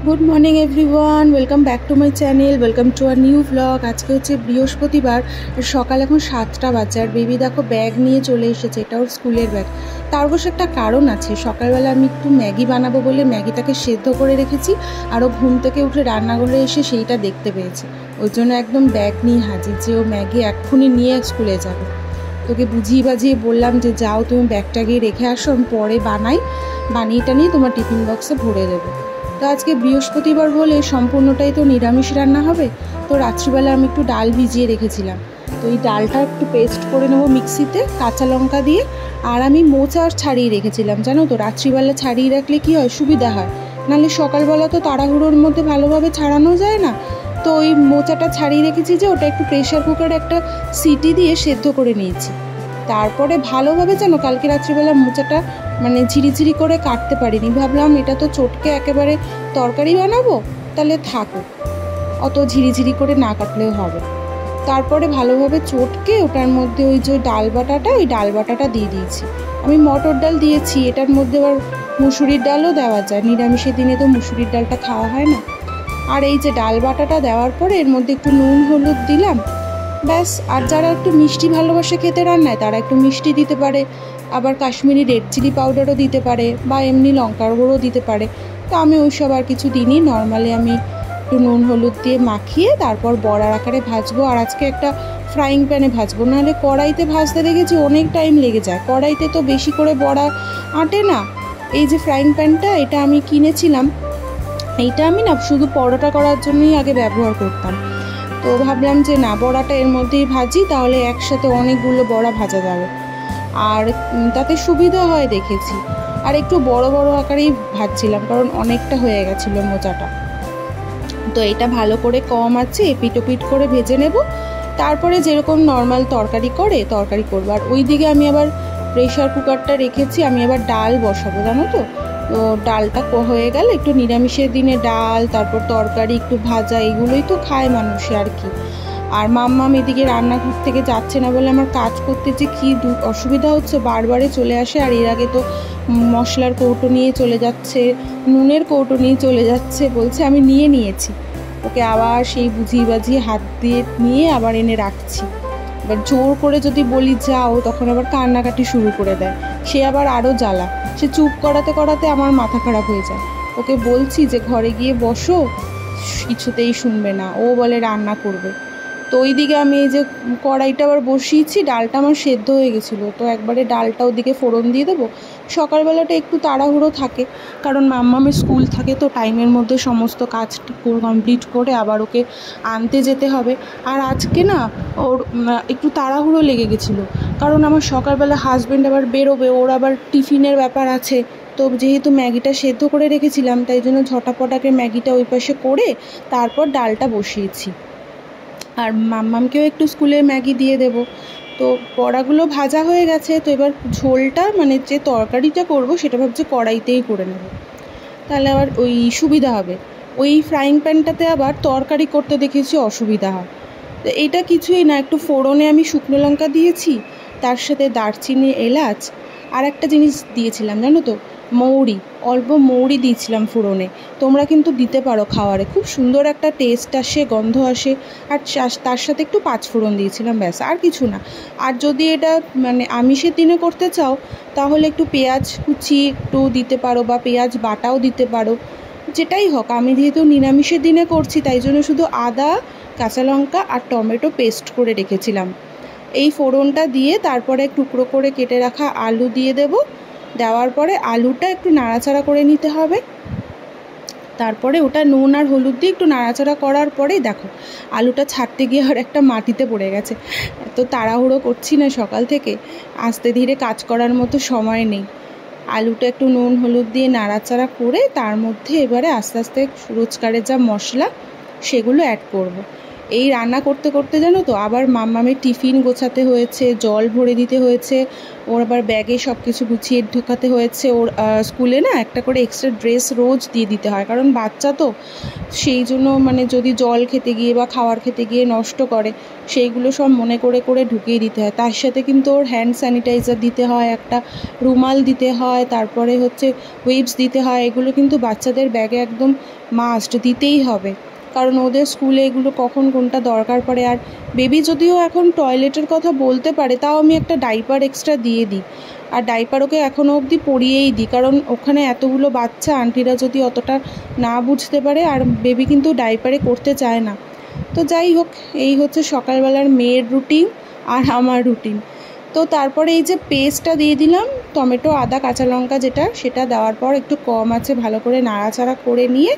Good morning everyone, welcome back to my channel, welcome to our new blog. আজকে হচ্ছে বৃহস্পতিবার, সকাল এখন 7টা বাজে। আর বেবি দেখো ব্যাগ নিয়ে চলে এসেছে, এটা ওর স্কুলের ব্যাগ। তার অবশ্য একটা কারণ আছে, সকালবেলা আমি একটু ম্যাগি বানাবো বলে ম্যাগিটাকে সেদ্ধ করে রেখেছি, আরও ঘুম থেকে উঠে রান্নাঘরে এসে সেইটা দেখতে পেয়েছে। ওই জন্য একদম ব্যাগ নিয়ে হাজির যে ও ম্যাগি এক্ষুনি নিয়ে স্কুলে যাবে। তোকে বুঝিয়ে বাজিয়ে বললাম যে যাও তুমি ব্যাগটা গিয়ে রেখে আসো, আমি পরে বানিয়ে টানিয়ে তোমার টিফিন বক্সে ভরে দেবো। তো আজকে বৃহস্পতিবার বলে সম্পূর্ণটাই তো নিরামিষ রান্না হবে। তো রাত্রিবেলা আমি একটু ডাল ভিজিয়ে রেখেছিলাম, তো এই ডালটা একটু পেস্ট করে নেবো মিক্সিতে কাঁচা লঙ্কা দিয়ে। আর আমি মোচা ছাড়িয়ে রেখেছিলাম, জানো তো রাত্রিবেলা ছাড়িয়ে রাখলে কি হয়, সুবিধা হয়। নাহলে সকালবেলা তো তাড়াহুড়োর মধ্যে ভালোভাবে ছাড়ানো যায় না। তো ওই মোচাটা ছাড়িয়ে রেখেছি যে ওটা একটু প্রেশার কুকারে একটা সিটি দিয়ে সেদ্ধ করে নিয়েছি। তারপরে ভালোভাবে যেন কালকে রাত্রিবেলা মোচাটা ঝিরিঝিরি করে কাটতে পারিনি, ভাবলাম এটা তো চটকে একেবারে তরকারি বানাবো, তাহলে থাকুক, অত ঝিরিঝিরি করে না কাটলেও হবে। তারপরে ভালোভাবে চটকে ওটার মধ্যে ওই যে ডাল বাটাটা দিয়ে দিয়েছি। আমি মটর ডাল দিয়েছি, এটার মধ্যে আবার মুসুরির ডালও দেওয়া যায়, নিরামিষের দিনে তো মুসুরির ডালটা খাওয়া হয় না। আর এই যে ডাল বাটাটা দেওয়ার পরে এর মধ্যে একটু নুন হলুদ দিলাম, ব্যাস। আর যারা একটু মিষ্টি ভালোবাসে খেতে রান্নায় তারা একটু মিষ্টি দিতে পারে, আবার কাশ্মীরি রেড চিলি পাউডারও দিতে পারে, বা এমনি লঙ্কার গুঁড়ো দিতে পারে। তো আমি ওইসব আর কিছু দিনই, নর্মালি আমি একটু নুন হলুদ দিয়ে মাখিয়ে তারপর বড়ার আকারে ভাজবো। আর আজকে একটা ফ্রাইং প্যানে ভাজবো, নাহলে কড়াইতে ভাজতে দেখেছি অনেক টাইম লেগে যায়, কড়াইতে তো বেশি করে বড়া আটে না। এই যে ফ্রাইং প্যানটা, এটা আমি কিনেছিলাম, এইটা আমি না শুধু পরোটা করার জন্যই আগে ব্যবহার করতাম। তো ভাবলাম যে না, বড়াটা এর মধ্যেই ভাজি, তাহলে একসাথে অনেকগুলো বড়া ভাজা যাবে, আর তাতে সুবিধা হয় দেখেছি। আর একটু বড় বড় আকারেই ভাজছিলাম, কারণ অনেকটা হয়ে গেছিলো মোচাটা। তো এটা ভালো করে কম আছে এপিট ওপিট করে ভেজে নেব। তারপরে যেরকম নর্মাল তরকারি করবো। আর ওই দিকে আমি আবার প্রেশার কুকারটা রেখেছি, আমি আবার ডাল বসাবো, জানো তো। তো ডালটা হয়ে গেল, একটু নিরামিষের দিনে ডাল, তারপর তরকারি, একটু ভাজা, এগুলোই তো খায় মানুষ আর কি। আর মাম্মাম এদিকে রান্নাঘর থেকে যাচ্ছে না বলে আমার কাজ করতে যে কী অসুবিধা হচ্ছে, বারবারে চলে আসে। আর এর আগে তো মশলার কৌটো নিয়ে চলে যাচ্ছে, নুনের কৌটো নিয়ে চলে যাচ্ছে, বলছে আমি নিয়েছি। ওকে আবার সেই বুঝিয়ে বাজিয়ে হাত দিয়ে নিয়ে আবার এনে রাখছি। এবার জোর করে যদি বলি যাও, তখন আবার কান্নাকাটি শুরু করে দেয়, সে আবার আরও জ্বালা। সে চুপ করাতে করাতে আমার মাথা খারাপ হয়ে যায়। ওকে বলছি যে ঘরে গিয়ে বসো, কিছুতেই শুনবে না, ও বলে রান্না করবে। তো ওই দিকে আমি এই যে কড়াইটা আবার বসিয়েছি, ডালটা আমার সেদ্ধ হয়ে গেছিলো, তো একবারে ডালটা ওদিকে ফোড়ন দিয়ে দেবো। সকালবেলাটা একটু তাড়াহুড়ো থাকে, কারণ মাম্মামের স্কুল থাকে, তো টাইমের মধ্যে সমস্ত কাজ কমপ্লিট করে আবার ওকে আনতে যেতে হবে। আর আজকে না ওর একটু তাড়াহুড়ো লেগে গেছিলো, কারণ আমার সকালবেলা হাজব্যান্ড আবার বেরোবে, ওর আবার টিফিনের ব্যাপার আছে। তো যেহেতু ম্যাগিটা সেদ্ধ করে রেখেছিলাম, তাই জন্য ঝটাপটাকে ম্যাগিটা ওই পাশে করে তারপর ডালটা বসিয়েছি। আর মাম্মামকেও একটু স্কুলে ম্যাগি দিয়ে দেব। তো বড়াগুলো ভাজা হয়ে গেছে, তো এবার ঝোলটা যে তরকারিটা করব সেটা ভাবছি কড়াইতেই করে নেব, তাহলে আবার ওই সুবিধা হবে। ওই ফ্রাইং প্যানটাতে আবার তরকারি করতে দেখেছি অসুবিধা হয়। তো এটা কিছুই না, একটু ফোড়নে আমি শুকনো লঙ্কা দিয়েছি, তার সাথে দারচিনি, এলাচ, আর একটা জিনিস দিয়েছিলাম জানো তো, মৌরি, অল্প মৌরি দিয়েছিলাম ফোড়নে। তোমরা কিন্তু দিতে পারো খাওয়ারে, খুব সুন্দর একটা টেস্ট আসে, গন্ধ আসে। আর তার সাথে একটু পাঁচফোড়ন দিয়েছিলাম, ব্যাস, আর কিছু না। আর যদি এটা আমিষের দিনে করতে চাও, তাহলে একটু পেঁয়াজ কুচি একটু দিতে পারো, বা পেঁয়াজ বাটাও দিতে পারো, যেটাই হোক। আমি যেহেতু নিরামিষের দিনে করছি, তাই জন্য শুধু আদা, কাঁচা লঙ্কা আর টমেটো পেস্ট করে রেখেছিলাম। এই ফোড়নটা দিয়ে তারপরে টুকরো করে কেটে রাখা আলু দিয়ে দেব। দেওয়ার পরে আলুটা একটু নাড়াচাড়া করে নিতে হবে। তারপরে ওটা নুন আর হলুদ দিয়ে একটু নাড়াচাড়া করার পরে দেখো আলুটা ছাড়তে গিয়ে আর একটা মাটিতে পড়ে গেছে। তো তাড়াহুড়ো করছি না সকাল থেকে, আস্তে ধীরে কাজ করার মতো সময় নেই। আলুটা একটু নুন হলুদ দিয়ে নাড়াচাড়া করে তার মধ্যে এবারে আস্তে আস্তে রোজকারের যা মশলা সেগুলো অ্যাড করব। এই রান্না করতে করতে জানো তো আবার মাম্মামের টিফিন গোছাতে হয়েছে, জল ভরে দিতে হয়েছে, ওর আবার ব্যাগে সব কিছু গুছিয়ে ঢোকাতে হয়েছে। ওর স্কুলে না একটা করে এক্সট্রা ড্রেস রোজ দিয়ে দিতে হয়, কারণ বাচ্চা তো, সেই জন্য মানে যদি জল খেতে গিয়ে বা খাবার খেতে গিয়ে নষ্ট করে সেইগুলো সব মনে করে করে ঢুকিয়ে দিতে হয়। তার সাথে কিন্তু ওর হ্যান্ড স্যানিটাইজার দিতে হয়, একটা রুমাল দিতে হয়, তারপরে হচ্ছে উইপস দিতে হয়। এগুলো কিন্তু বাচ্চাদের ব্যাগে একদম মাস্ট দিতেই হবে, কারণ ওদের স্কুলে এগুলো কখন কোনটা দরকার পড়ে। আর বেবি যদিও এখন টয়লেটের কথা বলতে পারে, তাও আমি একটা ডাইপার এক্সট্রা দিয়ে দিই, আর ডাইপার ওকে এখনও অবধি পরিয়েই দিই, কারণ ওখানে এতগুলো বাচ্চা, আন্টিরা যদি অতটা না বুঝতে পারে, আর বেবি কিন্তু ডাইপারে করতে চায় না। তো যাই হোক, এই হচ্ছে সকালবেলার মেয়ের রুটিন আর আমার রুটিন। তো তারপরে এই যে পেস্টটা দিয়ে দিলাম, টমেটো, আদা, কাঁচা লঙ্কা যেটা, সেটা দেওয়ার পর একটু কম আছে ভালো করে নাড়াচাড়া করে নিয়ে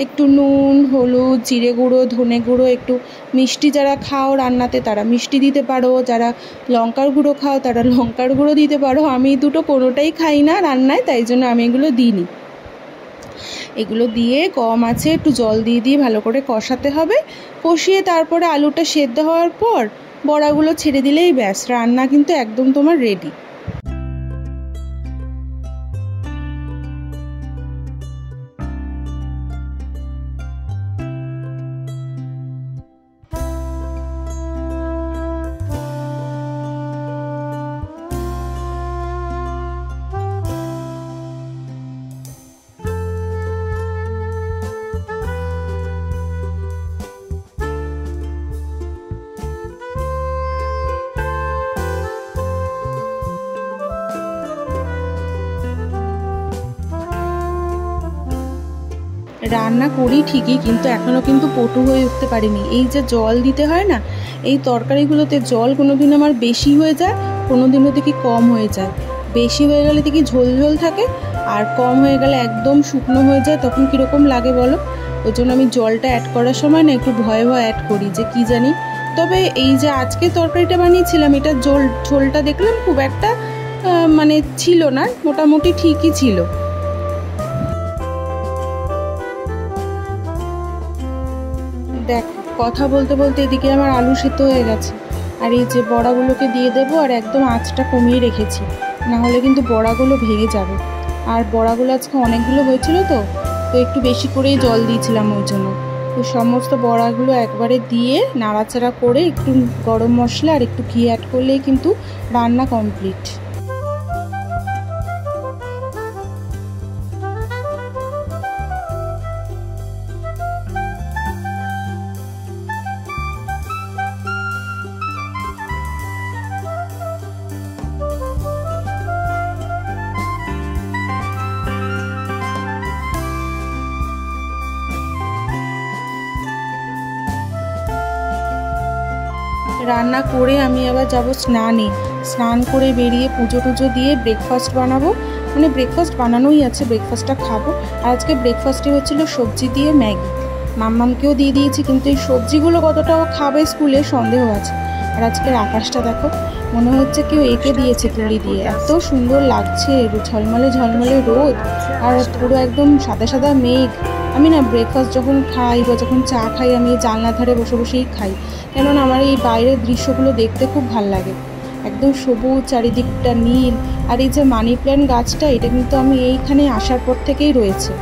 একটু নুন, হলুদ, জিরে গুঁড়ো, ধনে গুঁড়ো, একটু মিষ্টি যারা খাও রান্নাতে তারা মিষ্টি দিতে পারো, যারা লঙ্কার গুঁড়ো খাও তারা লঙ্কার গুঁড়ো দিতে পারো। আমি দুটো কোনোটাই খাই না রান্নায়, তাই জন্য আমি এগুলো দিইনি। এগুলো দিয়ে কম আছে একটু জল দিয়ে দিয়ে ভালো করে কষাতে হবে। কষিয়ে তারপরে আলুটা সেদ্ধ হওয়ার পর বড়াগুলো ছেড়ে দিলেই ব্যাস, রান্না কিন্তু একদম তোমার রেডি। রান্না করি ঠিকই, কিন্তু এখনও কিন্তু পটু হয়ে উঠতে পারিনি। এই যে জল দিতে হয় না, এই তরকারিগুলোতে জল কোনো দিন আমার বেশি হয়ে যায়, কোনো দিনও দেখি কম হয়ে যায়। বেশি হয়ে গেলে দেখি ঝোল ঝোল থাকে, আর কম হয়ে গেলে একদম শুকনো হয়ে যায়, তখন কীরকম লাগে বলো। ওই জন্য আমি জলটা অ্যাড করার সময় না একটু ভয়ে ভয়ে অ্যাড করি, যে কী জানি। তবে এই যে আজকে তরকারিটা বানিয়েছিলাম, এটা ঝোলটা দেখলাম খুব একটা মানে ছিল না, মোটামুটি ঠিকই ছিল। দেখ, কথা বলতে বলতে এদিকে আমার আলু সেদ্ধ হয়ে গেছে, আর এই যে বড়াগুলোকে দিয়ে দেবো, আর একদম আঁচটা কমিয়ে রেখেছি, নাহলে কিন্তু বড়াগুলো ভেঙে যাবে। আর বড়াগুলো আজকে অনেকগুলো হয়েছিল তো একটু বেশি করেই জল দিয়েছিলাম ওই জন্য। তো সমস্ত বড়াগুলো একবারে দিয়ে নাড়াচাড়া করে একটু গরম মশলা আর একটু ঘি অ্যাড করলেই কিন্তু রান্না কমপ্লিট। রান্না করে আমি আবার যাব স্নানে। স্নান করে বেরিয়ে পুজো টুজো দিয়ে ব্রেকফাস্ট বানাবো, মানে ব্রেকফাস্ট বানানোই আছে, ব্রেকফাস্টটা খাবো। আর আজকে ব্রেকফাস্টে হচ্ছিলো সবজি দিয়ে ম্যাগি। মাম্মামকেও দিয়ে দিয়েছি, কিন্তু এই সবজিগুলো কতটা খাবে স্কুলে সন্দেহ আছে। আর আজকের আকাশটা দেখো, মনে হচ্ছে কেউ এঁকে দিয়েছে তুলি দিয়ে, এত সুন্দর লাগছে, ঝলমলে ঝলমলে রোদ আর পুরো একদম সাদা সাদা মেঘ। আমি না ব্রেকফাস্ট যখন খাই বা যখন চা খাই, আমি জানলার ধারে বসে বসেই খাই, কেননা আমার এই বাইরের দৃশ্যগুলো দেখতে খুব ভাল লাগে। একদম সবুজ, চারিদিকটা নীল। আর এই যে মানি প্ল্যান্ট গাছটা, এটা কিন্তু আমি এইখানে আসার পর থেকেই রয়েছে।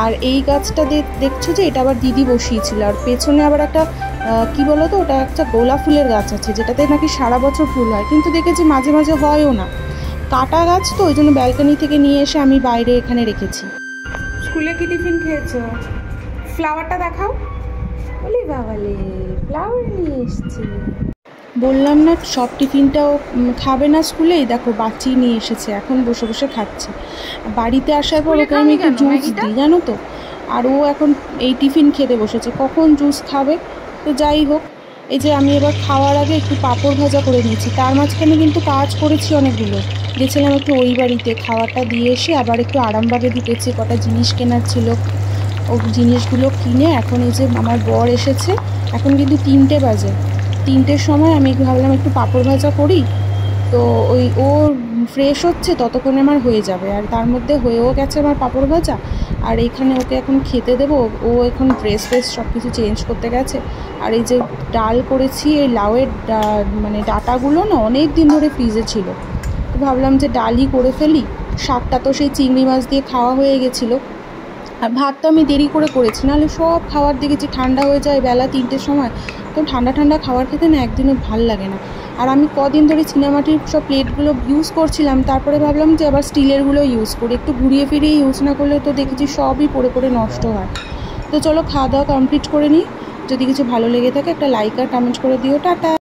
আর এই গাছটা দেখছো যে, এটা আবার দিদি বসিয়েছিল। আর পেছনে আবার একটা কি বলো তো, ওটা একটা গোলাপ ফুলের গাছ আছে, যেটাতে নাকি সারা বছর ফুল হয়, কিন্তু দেখেছি মাঝে মাঝে হয়ও না। কাটা গাছ তো, ওই জন্য ব্যালকনি থেকে নিয়ে এসে আমি বাইরে এখানে রেখেছি। স্কুলে কি টিফিন খেয়েছো? ফ্লাওয়ারটা দেখাও। বলি বাবালে, ফ্লাওয়ার নিয়ে এসছি। বললাম না সব টিফিনটাও খাবে না স্কুলেই, দেখো বাচ্চি নিয়ে এসেছে, এখন বসে বসে খাচ্ছে। বাড়িতে আসার পর ওকে আমি একটু জুস দিই জানো তো, আর ও এখন এই টিফিন খেতে বসেছে, কখন জুস খাবে। তো যাই হোক, এই যে আমি এবার খাওয়ার আগে একটু পাঁপড় ভাজা করে নিয়েছি। তার মাঝখানে কিন্তু কাজ করেছি অনেকগুলো, গেছিলাম একটু ওই বাড়িতে, খাওয়াটা দিয়ে এসে আবার একটু আরামবাগে ঢুকেছি, কটা জিনিস কেনার ছিল, ও জিনিসগুলো কিনে এখন এই যে আমার বর এসেছে, এখন কিন্তু 3টে বাজে। 3টের সময় আমি ভাবলাম একটু পাঁপড় ভাজা করি, তো ওই ও ফ্রেশ হচ্ছে ততক্ষণে আমার হয়ে যাবে। আর তার মধ্যে হয়েও গেছে আমার পাঁপড় ভাজা, আর এইখানে ওকে এখন খেতে দেবো। ও এখন ড্রেস সব কিছু চেঞ্জ করতে গেছে। আর এই যে ডাল করেছি, এই লাউয়ের মানে ডাটাগুলো না অনেক দিন ধরে ফ্রিজে ছিল, তো ভাবলাম যে ডালই করে ফেলি। শাকটা তো সেই চিংড়ি মাছ দিয়ে খাওয়া হয়ে গেছিলো। আর ভাত তো আমি দেরি করে করেছি, নাহলে সব খাবার দেখেছি ঠান্ডা হয়ে যায় বেলা 3টের সময়। তো ঠান্ডা ঠান্ডা খাবার খেতে না একদিনও ভাল লাগে না। আর আমি কদিন ধরে চীনামাটির সব প্লেটগুলো ইউজ করছিলাম, তারপরে ভাবলাম যে আবার স্টিলেরগুলো ইউজ করি, একটু ঘুরিয়ে ফিরিয়ে ইউজ না করলে তো দেখেছি সবই পড়ে পড়ে নষ্ট হয়। তো চলো খাওয়া দাওয়া কমপ্লিট করে নিই। যদি কিছু ভালো লেগে থাকে একটা লাইক আর কমেন্ট করে দিও। টাটা।